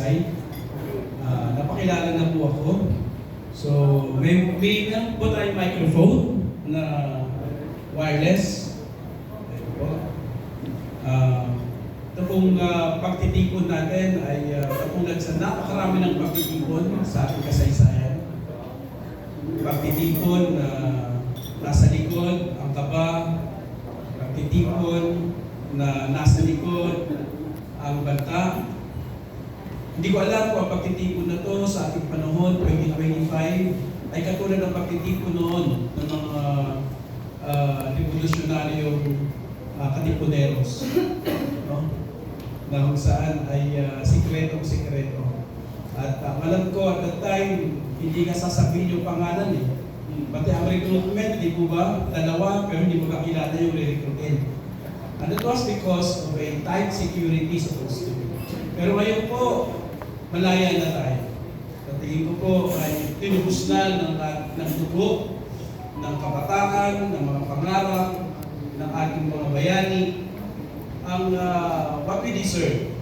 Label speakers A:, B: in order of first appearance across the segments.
A: Sakaysay. Napakilala na po ako. So, may lang po tayong microphone na wireless. Ito po. Ito pong pagtitipon natin ay katulad sa napakarami ng pagtitipon sa ating kasaysayan. Pagtitipon na nasa likod, ang kaba. Pagtitipon na nasa likod, ang banta. Hindi ko alam kung ang pagtitipon na to sa ating panahon, 2025, ay katulad ng pagtitipon noon ng mga revolusyonaryong katipuneros. No? Na kung saan ay sikretong-sikreto. At alam ko at that time, hindi ka sasabihin yung pangalan eh. Pati ang recruitment, di po ba? Dalawa, pero hindi mo kakilala yung re-recruitin. And it was because of a tight security supposed to be. Pero ngayon po, malaya na tayo. Sa tingin ko po ay tinubos na ng dugo, ng kabataan, ng mga pangarap, ng ating mga bayani, ang what we deserve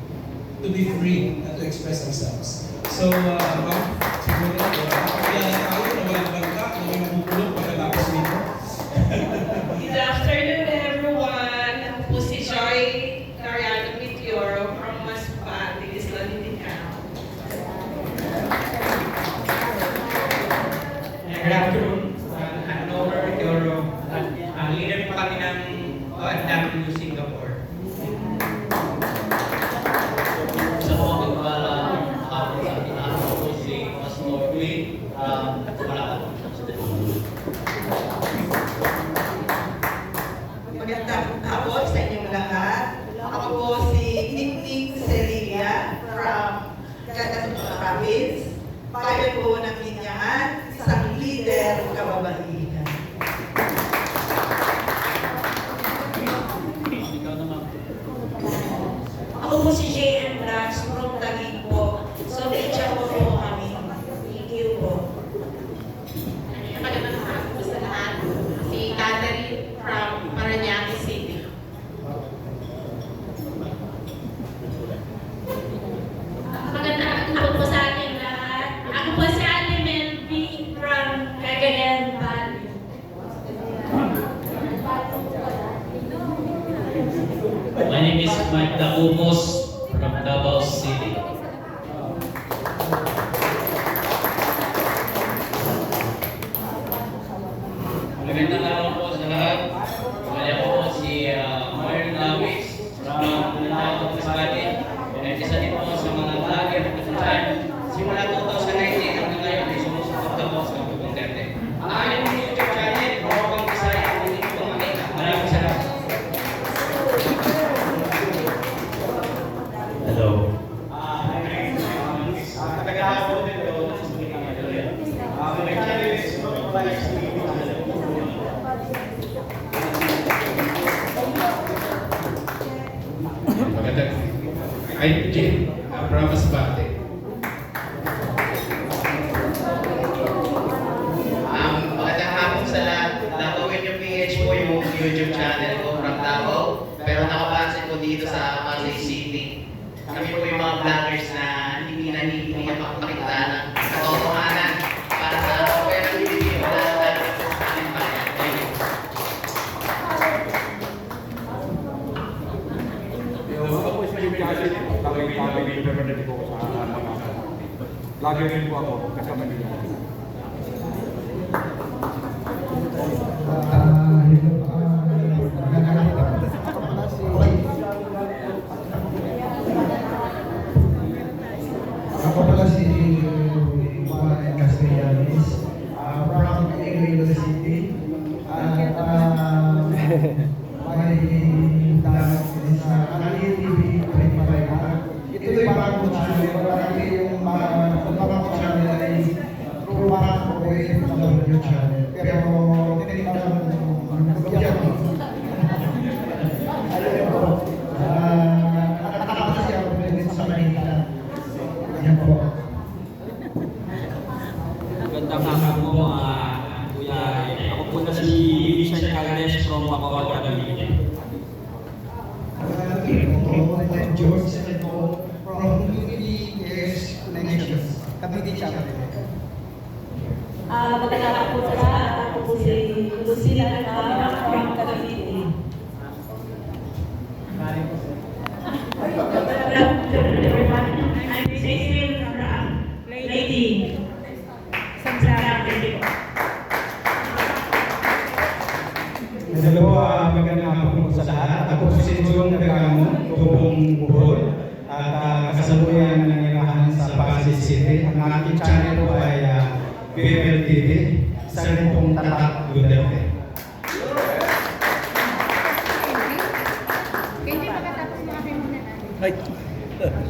A: to be free and to express ourselves. So, siguro makakilala tayo na walang bangka, na may mabukulong pagkatapos nito.
B: Good afternoon, everyone. Ako po si Joy Cariano Meteoro from Masbate, Isla Litican.
C: Good afternoon. Hanover Meteoro. Leader po kami ng OFW Singapore.
D: Sa mga nagpala, ako po si Pastor Dwayne. Wala ka.
B: Magandang hapon sa inyong lahat. Ako po si Nick Cecilia from Cagayan Province. Bayan po ng Linyahan, isang leader kababaihan.
E: Ako po si J.M. Brax from Taguig po. So, na-itcha po kami. Thank you po.
F: Magandang hapon po sa lahat. Si Catherine from Parañaque City.
E: Magandang hapon po sa ating lahat. Ako po si Ate Melby from Cagayan Valley.
D: My name is Mike Dacumos from Davao City. Magandang araw po sa lahat. Ako po si Myron Lawis from Nanato, Masbate. At isa din po sa mga vlogger at time. Simula 2019 hanggang ngayon ay sumusuporta po sa Duterte. Ang aming YouTube channel, Provokang Bisaya, hindi ko makita. Maraming salamat. Hello.
C: Tagahapon din ito. My channel is Provokang
G: Magandang I'm Jim from Masbate.
H: Magandang hapon sa lahat. Nakawin yung PH po yung YouTube channel ko from Davao. Pero nakapansin ko dito sa Pasay City. Kami po yung mga vloggers na hindi nanihihiyang makapakita ng katotohanan para sa pwera ng Pilipino na ating bayan. Thank you.
I: Ako po si Jim Jackson, tagay-tagay representative ko sa mga lagi rin po ako sa Manila.
J: Ako pala si Juan Castellanes from Iloilo City. May dapat sa Kanali TV 25. Ito yung bagong channel. Marami yung bagong channel ay Rumahan ko yung channel. Pero tinitang gobyerno. Alam ko, nakatapos siya ako din sa Manila. Yan po.
K: Magandang hapon po, Kuya. Ako po na si Vincent Caldes from Bacoor, Cavite.
J: George from UPS Cavite chapter.
E: Magandang araw po sa lahat. Ako po si Lucila from Cavite. I'm Cecil from Lady.
L: Hello po, magandang hapon po sa lahat. Ako po si John Nagamo, Tubong Buhol, at kasalukuyan na nangyarahan sa Pasig City. Ang aking channel po ay BBL TV, isa rin pong Tatak Duterte.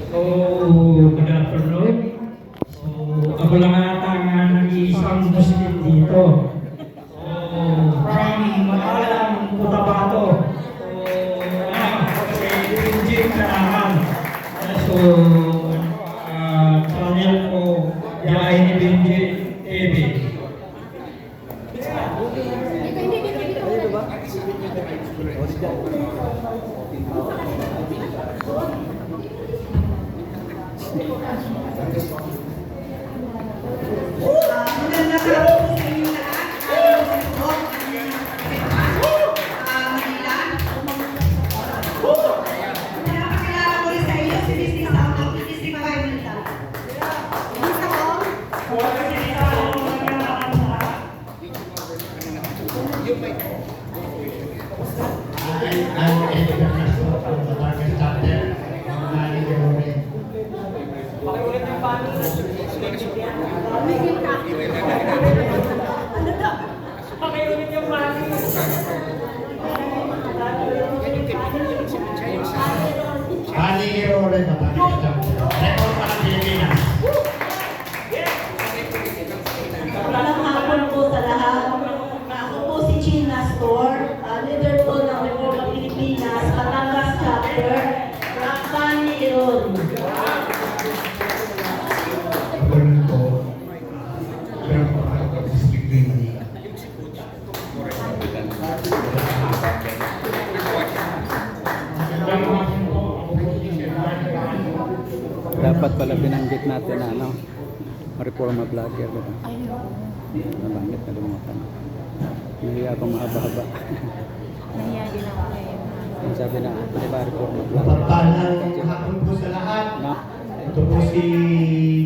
K: So, good afternoon. So, ako lang ata nga nag-iisang Muslim dito. So, from Matalang, Cotabato. So, si Jim Karaman. So, channel ko, Yahay ni Benjit TV.
B: Magandang araw po sa inyo lahat. Pinapakilala ko rin sa inyo si Mrs. Samang, Mrs. Maynila. Isa ko?
J: I'm Edgar Castro from the Batangas chapter. Manager Oren. Manager Oren, Batangas chapter. Record para Pilipinas.
E: Magandang hapon po sa lahat. Ako po si China Store, leader po ng Reforma Pilipinas, Batangas Chapter, Rakbani Iron.
J: Ganoon po. Pero po ako district ng Manila.
M: Dapat pala binanggit natin na ano, reforma vlogger. Diba? Nabanggit na lumatan. Hindi ako mahaba-haba.
F: Nahiya din ako kayo.
M: Yung sabi na, diba reforma vlogger?
J: Mapagpalang hapon po sa lahat.
M: No?
J: Ito po si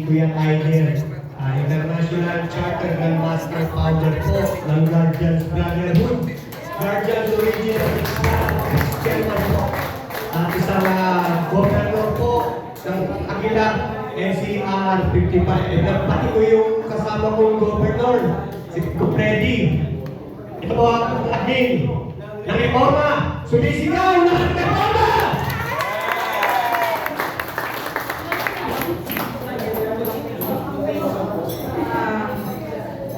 J: Kuya Tiger, International Charter ng Master Founder po ng Guardians Brotherhood. Guardians Original Chairman po. At isang governor po ng Aquila, NCR 55. Pati ko yung kasama kong governor, si Kupredi. Ito po ang admin ng Reforma. Sumisigaw ng Reforma!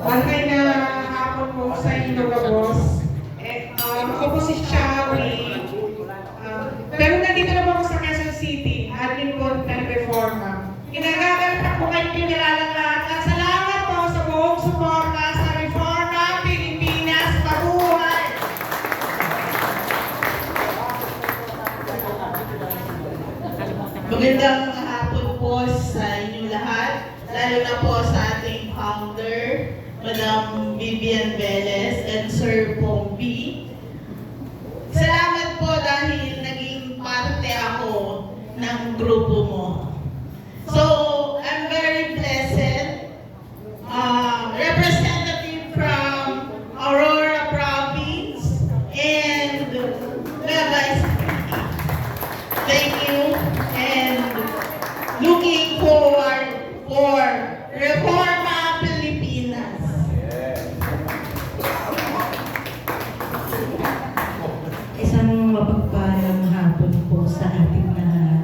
F: Bantay na hapon po sa inyo, boss. Ako po si Shawi. Pero nandito na po ako sa Quezon City, admin po ng Reforma. Inagagalak po kayo pinilalang lahat. At salamat po sa buong suporta sa Reforma Pilipinas. Mabuhay!
B: Magandang hapon po sa inyong lahat, lalo na po sa ating founder, Madam Vivian Velez and Sir Pong B. Salamat po dahil naging parte ako ng grupo mo. So, I'm very blessed. Representative from Aurora Province and Nueva Ecija. Thank you and looking forward for Reforma Pilipinas.
N: Isang mapagpalang hapon po sa ating lahat.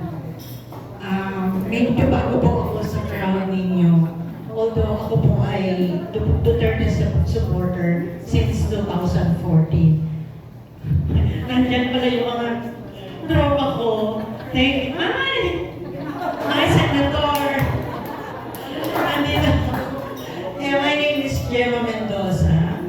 N: Medyo bago po ako sa crowd ninyo. Although ako po ay Duterte supporter since 2014. Nandyan pala yung mga tropa ko. Thank you. Ay, Senator! Nandito. My name is Gemma Mendoza.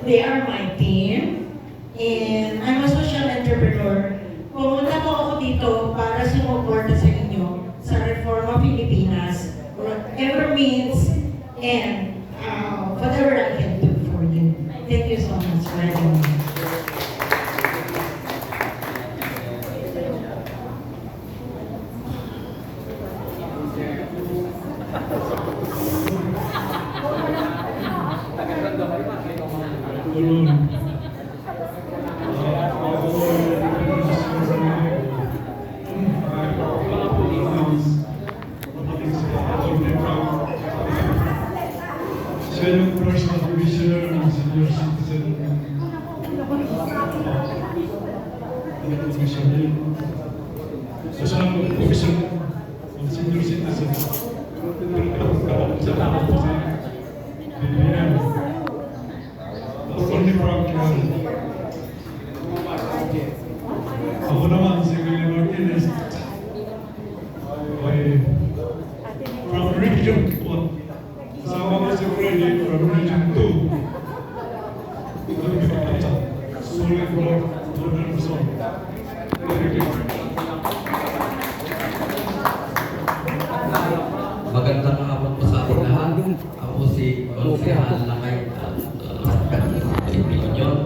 N: They are my team. And I'm a social entrepreneur. Pumunta po ako dito para sumuporta sa inyo sa Reforma Pilipinas. Every and whatever I can do for you. Thank you so much for having me.
O: Siya yung first commissioner ng senior citizen. Commissioner. Kasama ko commissioner ng senior citizen. Sa tao po sa Pilipinas. Only proud lang. Ako naman si William Martinez. From Region 1. Kasama ko si Freddy from Region 2. Solid rock, Jordan Luzon.
P: Magandang hapon po sa ating lahat. Ako si Konsehal Lakay Pilipinyon.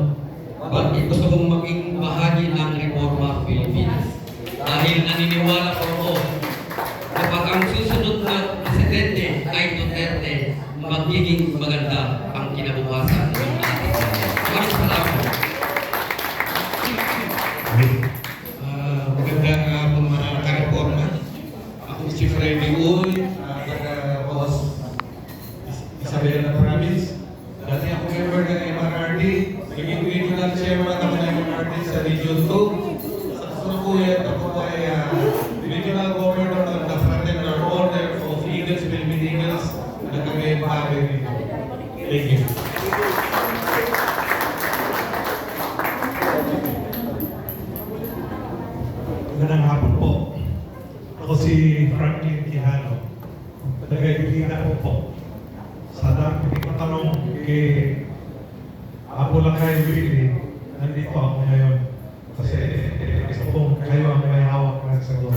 P: Bakit gusto kong maging bahagi ng Reforma Pilipinas? Dahil naniniwala ko ako kapag ang susunod na presidente ay Duterte, magiging maganda ang kinabukasan ng ating bansa. Maraming salamat.
G: Magandang hapon mga ka-reforma. Ako si Freddy Uy, boss Isabela Province. Dati ako member ng MRRD. Naging regional chairman ako ng MRRD sa Region 2. Sa kasalukuyan ako po ay regional governor ng the Fraternal Order of Eagles, Philippine Eagles, na Cagayan Valley. Thank you.
O: Magandang hapon po. Ako si Franklin Quijano. Tagay-bigina ko po. Sa dami ko tanong kay Apo Lakay Willie, nandito ako ngayon. Kasi gusto kong kayo ang may hawak ng sagot.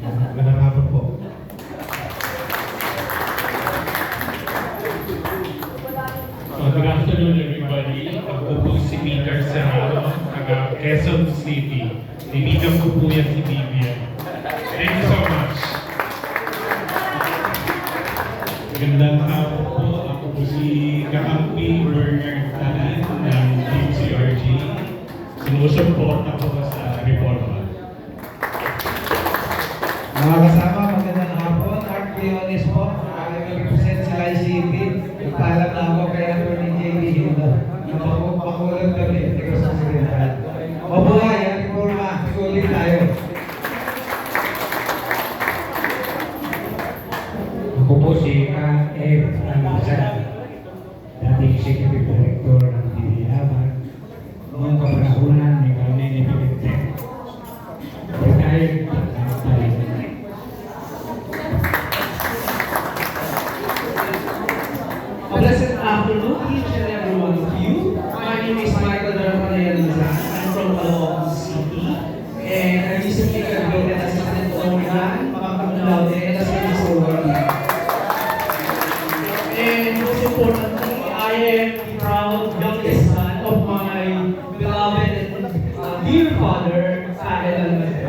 O: Magandang hapon po.
Q: Good afternoon, everybody. Ako po si Peter Serrano, taga Quezon City. Ibigan ko po yan si Vivian. Thank you so much. Magandang hapon po. Ako po si Kaampi Bernard Tanan ng DCRG. Sinusupport ako sa reforma.
L: Mga kasama, magandang hapon. Art Leonis po. Represent sa ICT. Nagpaalam na ako kay Atty. J.B. Hilda. Napakulang kami. Ikaw sa sekretary. Mabuhay ang reforma. Sulit tayo.
J: Ako po si A.F. Almazan, dating Executive Director ng DBA-ABAG, noong kapanahunan ni Carmen Evidente. Retired tayo.
L: Pleasant afternoon, each and every one of you. My name is Michael Darmanel. I'm from Caloocan City, and I recently graduated as Assistant Organ, Cum Laude, and as a Worker. And most importantly, I am the proud youngest son of my beloved and dear father, Fadel Almazan.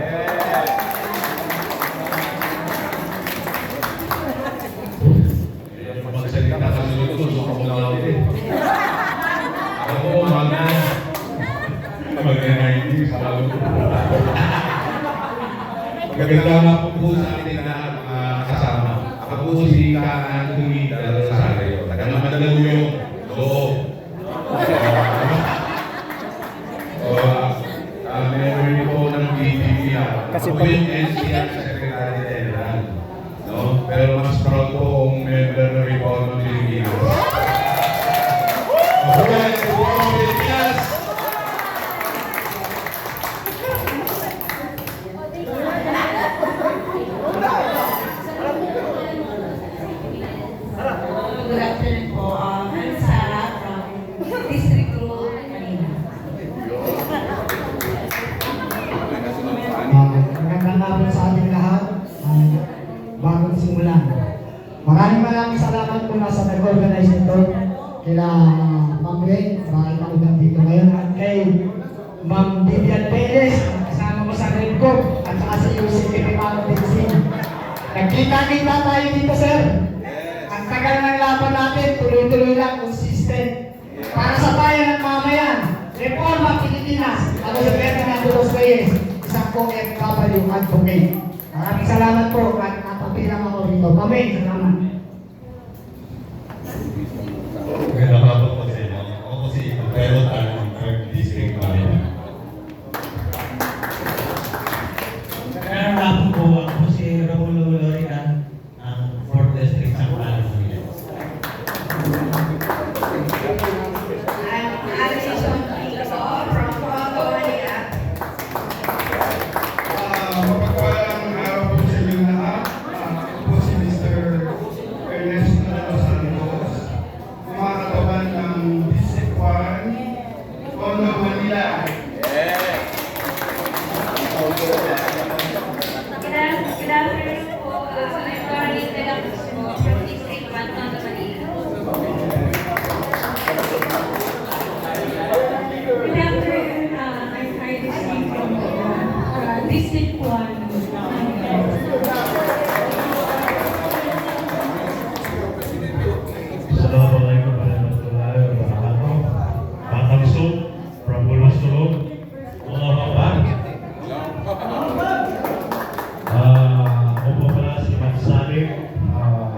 G: Magsalita ka sa lutod, ako lang din. Ako, mag-90s, magandang hapon po sa ating lahat mga kasama. Ako po si Anthony Del Rosario, taga Mandaluyong, Loob. Member niyo po ng BPPR. Ako po yung NCR Secretary General. No? Pero mas proud po kong member ng Reforma Pilipinas. Mabuhay ang Reforma Pilipinas!
E: Good afternoon po. I'm Sarah from District 2, Manila.
J: Magandang hapon sa ating lahat. Bagong simulan. Maraming salamat po na sa nag-organize nito. Kila Ma'am Ray, bakit ako nandito ngayon. At kay Ma'am Vivian Perez, kasama mo sa Red Group, at saka sa UCP Pimano Bensin. Nagkita-kita tayo dito, sir. Ang tagal ng laban natin, tuloy-tuloy lang, consistent. Para sa bayan ng mamayan, Reforma Pilipinas, ako si Ferdinando Los Reyes, isang OFW advocate. Maraming salamat po at natapilang ako rito. Amen. Salamat.
O: Magandang hapon po sa inyo. Ako po si Pedro Tan, Third District Manila.
L: Magandang hapon po. Ako po si Raul Lorican ng 4th District sa Manila.
O: Mapagpalang araw po sa inyo lahat. Ako po si Mr. Ernesto de los Santos, mga katawan ng District 1, Tondo, Manila.
R: Good afternoon po. I'm Caroline de la Cruz po from District 1, Tondo, Manila. Good afternoon. I'm Heidi Steve from District 1.
O: Assalamualaikum warahmatullahi wabarakatuh. Batang Sub, Prabowo Sub, Allah Akbar. Ako po pala si Matt Salim,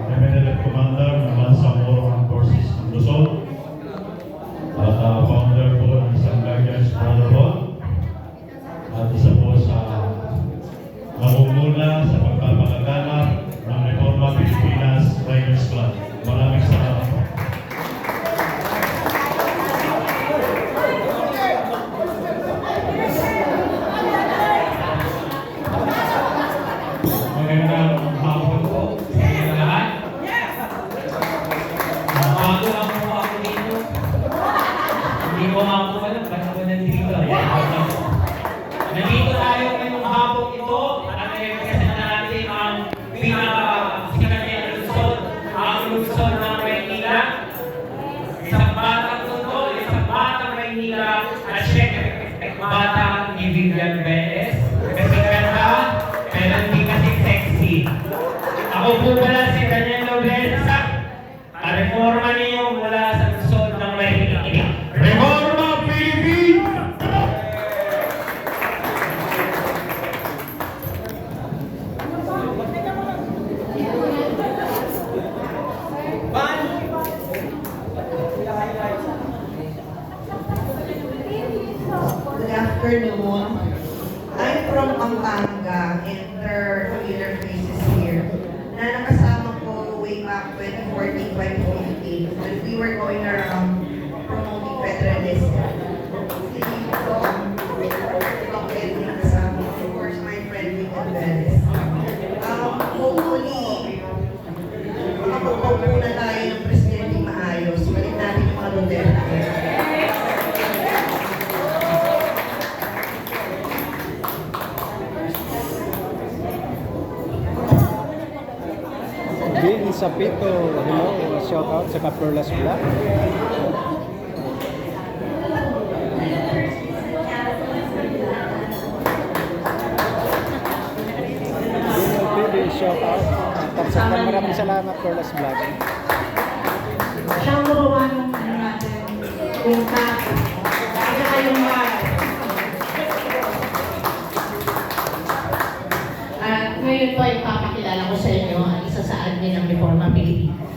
O: Revenue Commander ng Mansamoro Armed Forces ng Luzon. At founder po ng isang Guardians Brotherhood. At isa po sa namumula sa pagpapalaganap ng Reforma Pilipinas Riders Club. Maraming salamat po.
C: Magandang hapon po sa inyo lahat. Bago lang po ako dito. Hindi ko nga po alam ba't ako nandito. Nandito tayo ngayong hapon ito at i-represent natin ang pinakasikat na Luzon, ang Luzon ng Maynila. Isang batang Luzon, isang batang Maynila at syempre batang ni Vivian Perez. Kasi ganda, pero hindi kasi sexy. Ako po pala si Daniel Lorenza, reforma niyo mula sa Luzon ng Maynila. Reforma Pilipinas!
B: Good afternoon. I'm from Pampanga and there are familiar faces here na nakasama ko way back 2014, 2015 when we were going around promoting federalism. Si Doc Edwin kasama, of course, my friend Vivian Perez. Hopefully, makapagpaupo na tayo ng presidente maayos. Balik natin yung mga Duterte.
M: Jane Sapito, hello, shout out sa Caperlas Vlog. BLPB, shout out. Tapos maraming salamat, Perlas Vlog.
F: Siyang gumawa ng ano natin, yung tap, kaya kayong
N: At ngayon po ay papakilala ko sa inyo ang isa sa admin ng Reforma Pilipinas.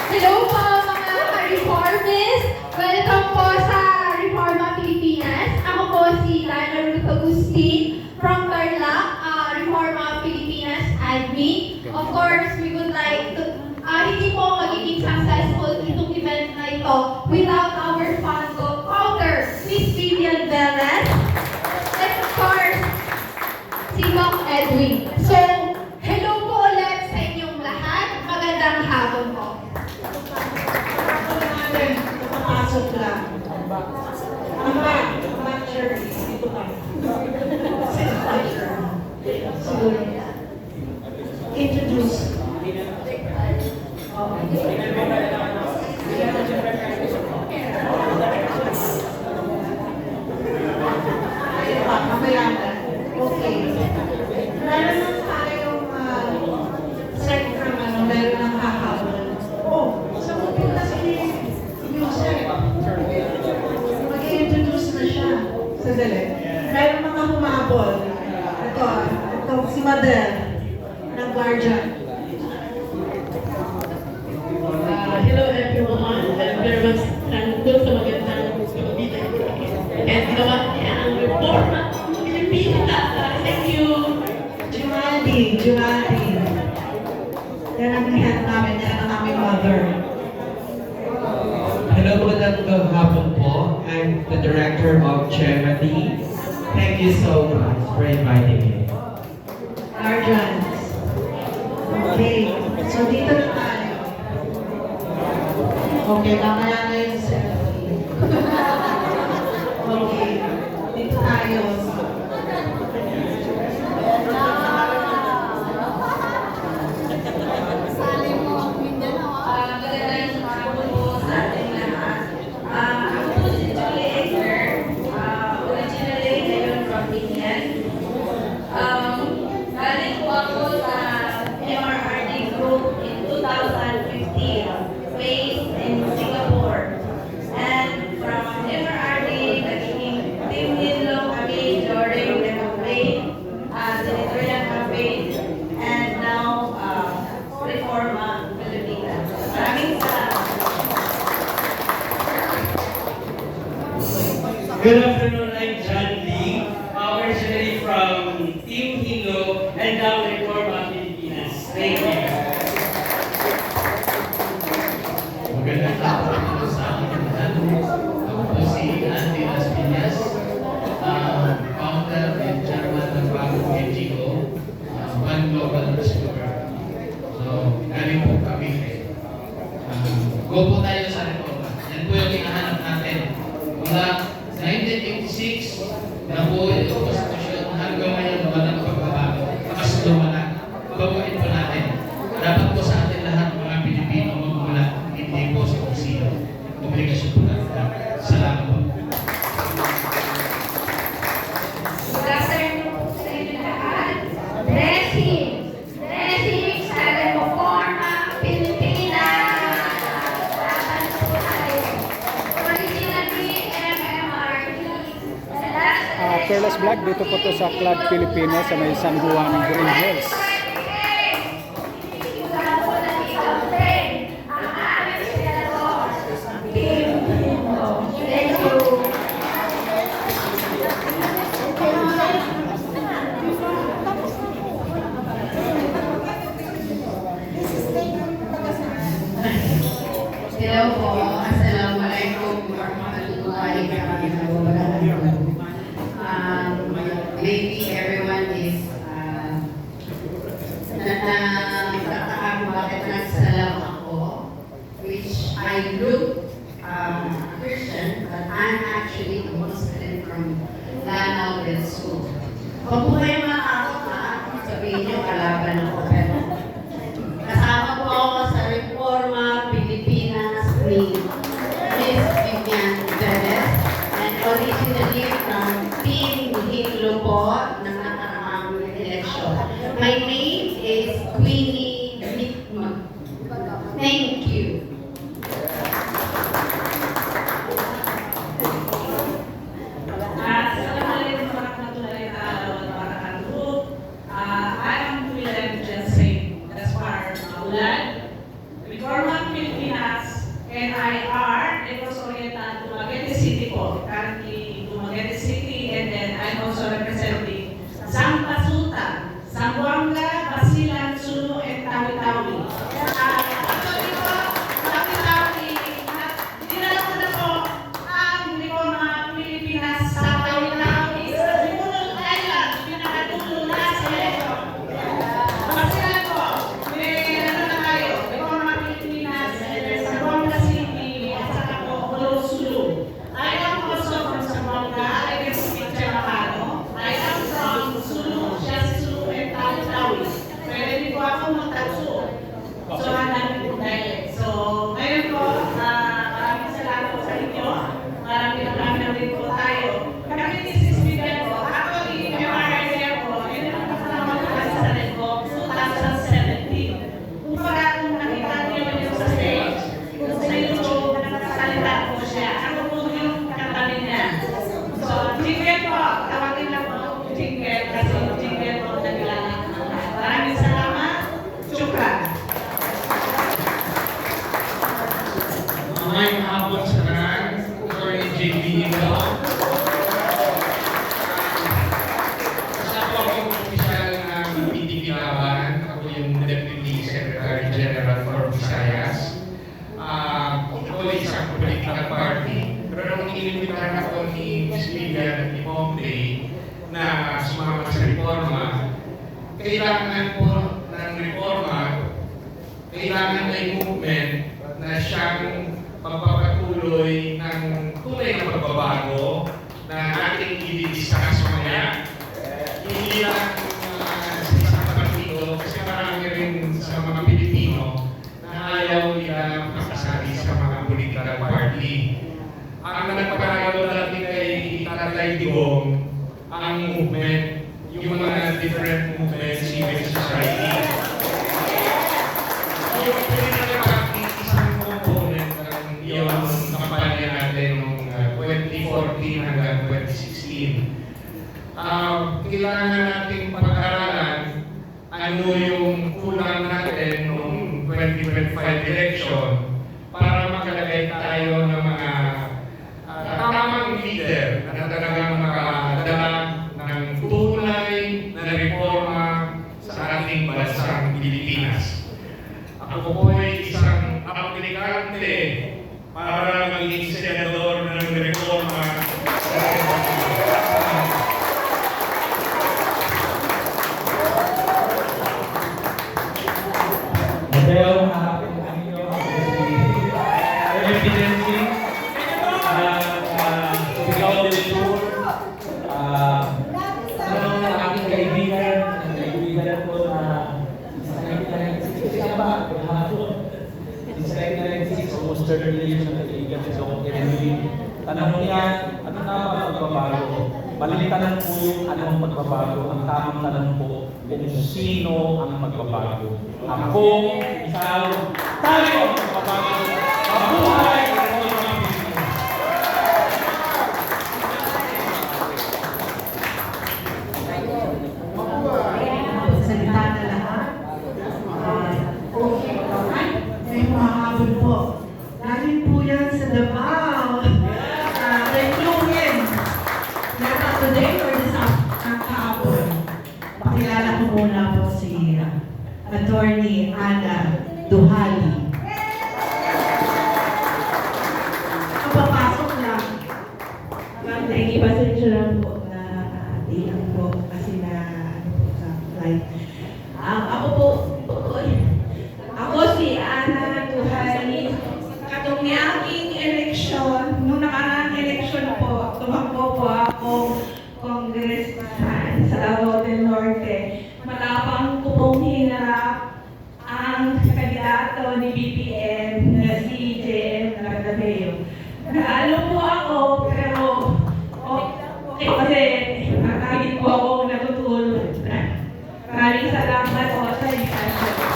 R: Hello po mga ka-reformist! Welcome po sa Reforma Pilipinas. Ako po si Lana Ruth Agustin from Tarlac, Reforma Pilipinas admin. Of course, we would like to, hindi po magiging successful itong event na ito without our founder, Miss Vivian Perez. And of course, si Doc Edwin. So, hello po ulit sa inyong lahat. Magandang hapon po.
F: Papasok lang. Ama, dito ka. Sandali. Meron mga humabol. Ito si Madel ng Guardian.
N: Hello everyone. I'm very much thankful sa magandang pagbibitan ko. At ginawa niya ang reforma ng Pilipinas. Thank you.
F: Jumadi. Yan ang nihat namin, yan ang aming mother.
P: Hello, magandang hapon po. I'm the director of Charity. Thank you so much for inviting me.
F: Guardians. Okay. So dito na tayo. Okay, mamaya na yung selfie. Okay. Dito tayo.
B: Magandang hapon po sa ating lahat. Ako po si Julie Egner. Originally, ngayon from Binyan. Galing po ako sa MRRD Group in 2015, based in Singapore. And from MRRD, naging team Hinlo kami during the campaign, senatorial campaign, and now Reforma Pilipinas. Maraming salamat.
C: Good afternoon, I'm John Lee, originally from Team Hilo and now Reforma Pilipinas. Thank you.
H: Magandang hapon po sa aking lahat. Ako po si Andy Las Piñas, founder and chairman ng bagong NGO, One Global Rescuer. So, galing po kami. Go po tayo sa reforma. Yan po yung hinahanap natin. Mula 1986, nabuo yung konstitusyon hanggang ngayon walang pagbabago. Mas lumalang. Babuin po natin. Dapat po sa atin lahat mga Pilipino magmula, hindi po si Kusino. Obligasyon po natin. Salamat po.
R: Good afternoon po sa inyo lahat. Dressing sa Reforma Pilipinas. Laban po tayo. Originally, MMRD.
M: Careless Vlog, dito po to sa Club Pilipinas sa may San Juan Green Hills.
B: Hello po. Assalamualaikum warahmatullahi wabarakatuh. Maybe everyone is nagtataka bakit nagsalam ako, which I look Christian, but I'm actually a Muslim from Lanao del Sur. Huwag po kayo matakot ha, sabihin niyo kalaban ako, pero kasama po ako sa Reforma Pilipinas ni Miss Vivian Perez, and originally from Team Hilo po ng nakaraang election. My name is Queenie Mitma. Thank you.
S: Assalamualaikum warahmatullahi wabarakatuh. I am William Jensen Gaspar Maulan, Reforma Pilipinas, NIR, Negros Oriental, Dumaguete City po, currently Dumaguete City, and then I'm also representing Zampasuta, Zamboanga, Basilan, Sulu, and Tawi-Tawi. Actually po, Tawi-Tawi, dinala ko na po ang Reforma Pilipinas sa Tawi-Tawi, sa Simulong Island, pinakadulo na sa election. Basilan po, may ano na tayo, Reforma Pilipinas, Zamboanga City, at saka po, Sulu. I am also from Zamboanga, I can speak Tagalog. I
G: Nino. Kasama ko ang opisyal ng PDP Laban. Ako yung Deputy Secretary General for Visayas. Ito ay isang political party. Pero nung inimbitahan ako ni Ms. Vivian at ni Pompley na sumama sa reforma, kailangan po ng reforma, kailangan may movement na siyang pagpapatuloy ng tunay na pagbabago na ating i-discuss mamaya. Hindi lang sa isang partido, kasi marami rin sa mga Pilipino na ayaw nila makasali sa mga political party. Ang nagpaparayo natin kay Tatay Digong, ang movement, yung mga different movements, civil society. Yung political party, isang component ng yung kampanya natin noong 2014 hanggang 2016. Kailangan nating pag-aralan ano yung kulang natin noong 2025 election para makalagay tayo ng mga tamang leader na talagang makadala ng tunay na reforma sa ating bansang Pilipinas. Ako po ay isang aplikante para maging senador ng reforma sa
K: Mateo, hanapin mo ninyo evidency ikaw din ito ang aking kaibigan ko na sa 1996 ba? Sa 1996, almost 30 years na kaibigan si Dr. Kennedy. Tanong niya, ano na ba pagbabago? Maling tanong po yung anong pagbabago. Ang tamang tanong po kung sino ang magbabago. Ako, ikaw, tayo ang magbabago. Mabuhay!
F: Salita na lahat. Ngayong mahapon po. Galing po yan sa Davao. Reunion. Nasa today or this kahapon. Pakilala ko muna po si Attorney Ana Duhali. Kapapasok lang.
N: Nakikipasensya lang po na ilang po kasi na sa flight. Ako si Ana Duhali. Katong ni aking eleksyon, nung nakaraang eleksyon po, tumakbo po akong congressman sa Davao del Norte. Matapang ko pong hinarap ang kandidato ni BBM na si JM Nagadabeo. Naalo po ako, pero okay kasi nakagin po ako natutulog. Maraming salamat po sa invitation.